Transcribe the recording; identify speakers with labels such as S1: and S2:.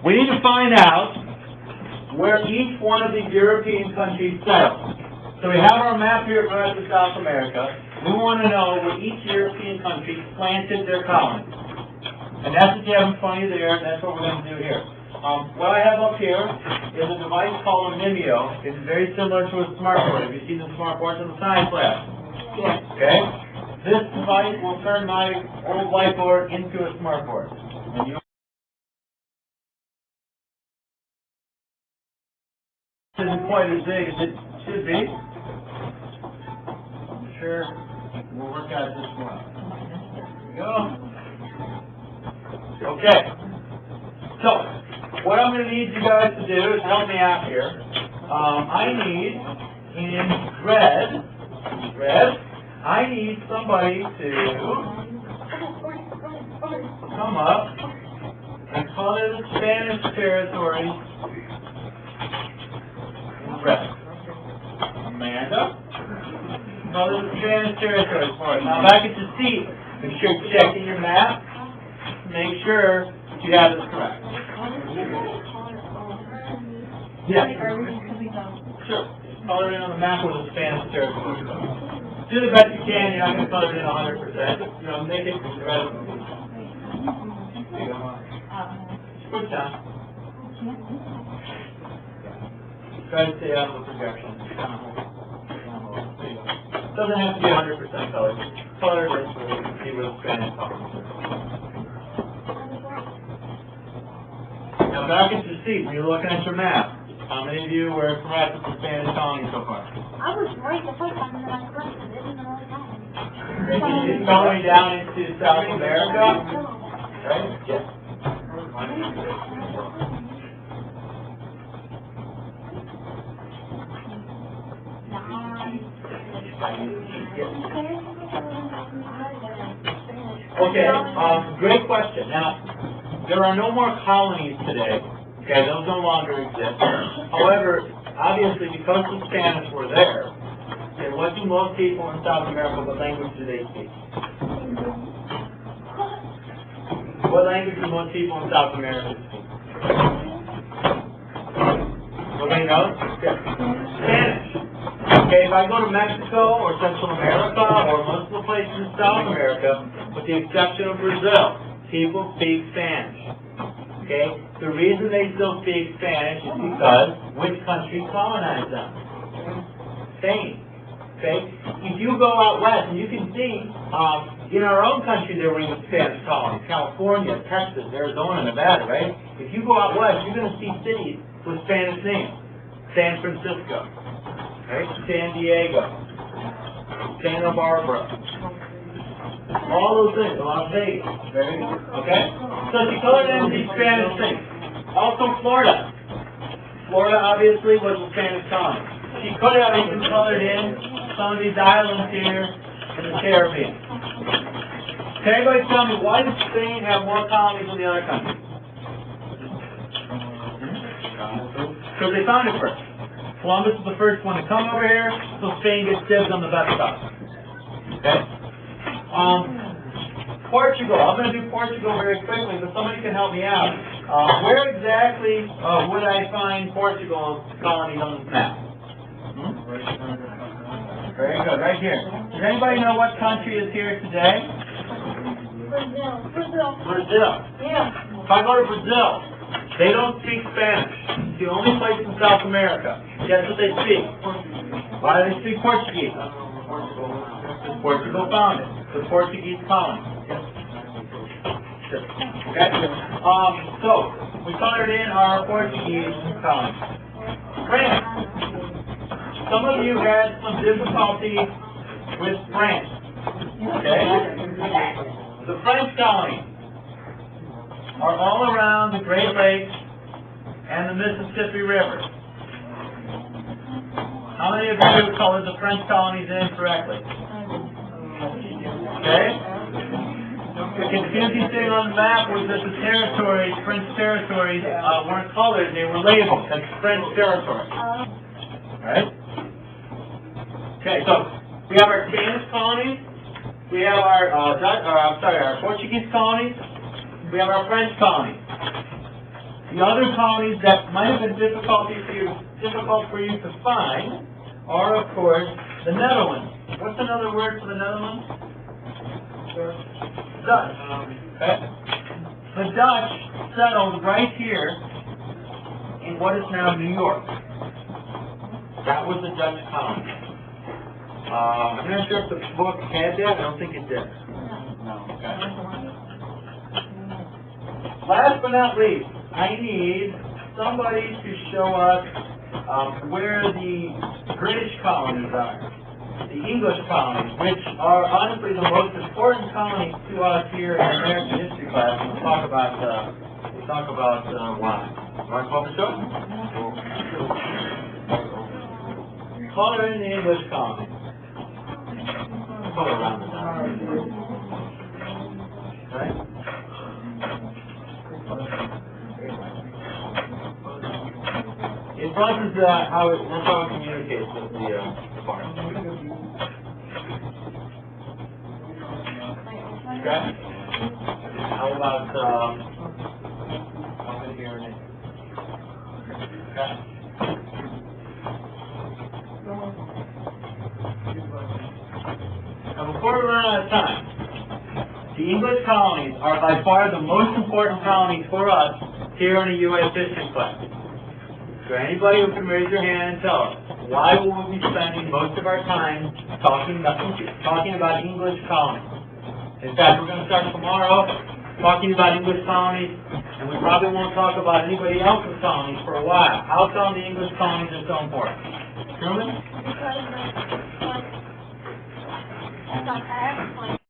S1: we need to find out where each one of these European countries settled. So we have our map here for the rest of South America. We want to know where each European country planted their colonies. And that's what you have in front of you there, and that's what we're going to do here. What I have up here is a device called a mimio. It's very similar to a smartboard. Have you seen the smartboards in the science lab? Yes. Okay? This device will turn my old whiteboard into a smartboard. And you isn't quite as big as it should be. I'm sure we'll work out this one. There we go. Okay. So, what I'm going to need you guys to do is help me out here. I need, in red, I need somebody to come up and color the Spanish territory in red. Amanda, color the Spanish territory for us. Now back at your seat, make sure you're checking your map. Make sure you have this correct. Yeah. Sure. Color it in on the map with the Spanish territory. Do the best you can. You're not going to color it in 100%. You know, make it red. Push down. Try to stay out of the projection. Doesn't have to be 100% color. Color it so we can see where the Spanish colors are. Now back at your seat, when you're looking at your map, how many of you were correct with the Spanish colony so far?
S2: I was right the first time, and then I corrected it, and then I was wrong.
S1: It's going down into South America, right? Yes. Okay, great question. Now, there are no more colonies today. Okay, those no longer exist. However, obviously, because the Spanish were there, okay, what do most people in South America, what language do they speak? What language do most people in South America speak? Nobody knows? Spanish. Okay, if I go to Mexico or Central America or most of the places in South America, with the exception of Brazil, people speak Spanish. Okay? The reason they still speak Spanish is because which country colonized them? Spain. Okay? If you go out west, and you can see, in our own country there were even Spanish colonies. California, Texas, Arizona, Nevada, right? If you go out west, you're going to see cities with Spanish names. San Francisco, right? San Diego, Santa Barbara. All those things, Las Vegas, very good, okay? So she colored in these Spanish things. Also Florida. Florida obviously was a Spanish colony. She could have even colored in some of these islands here in the Caribbean. Can anybody tell me why did Spain have more colonies than the other countries? Because they found it first. Columbus was the first one to come over here, so Spain gets dibs on the best stuff. Okay? Portugal. I'm going to do Portugal very quickly, but somebody can help me out. Where exactly would I find Portugal's colonies on this map? Very good, right here. Does anybody know what country is here today? Brazil. Yeah. If I go to Brazil, they don't speak Spanish. It's the only place in South America. Guess what they speak? Why do they speak Portuguese? Portugal found it. The Portuguese colony. Yes. Sure. Okay. So we colored in our Portuguese colony. France. Some of you had some difficulty with France. Okay. The French colonies are all around the Great Lakes and the Mississippi River. How many of you colored the French colonies in correctly? Okay? The confusing thing on the map was that the territories, French territories, weren't colored, they were labeled as French territory. Alright? Okay, so we have our Spanish colonies, we have our Portuguese colonies, we have our French colonies. The other colonies that might have been difficult for you to find are, of course, the Netherlands. What's another word for the Netherlands? Dutch. Okay. The Dutch settled right here in what is now New York. That was the Dutch colony. I'm not sure if the book had that. I don't think it did. No. Okay. Last but not least, I need somebody to show us where the British colonies are, the English colonies, which are honestly the most important colonies to us here in American history class. We'll talk about why. Want to call the show? Color in the English colonies. Color around the top. Right? In front is that's how it communicates with the part. Okay? How about over here and okay? Now before we run out of time, the English colonies are by far the most important colonies for us here in the U.S. history class. So anybody who can raise your hand and tell us, why will we be spending most of our time talking about English colonies? In fact, we're going to start tomorrow talking about English colonies, and we probably won't talk about anybody else's colonies for a while. How come the English colonies are so important? Truman?
S2: Because, like, I have a point.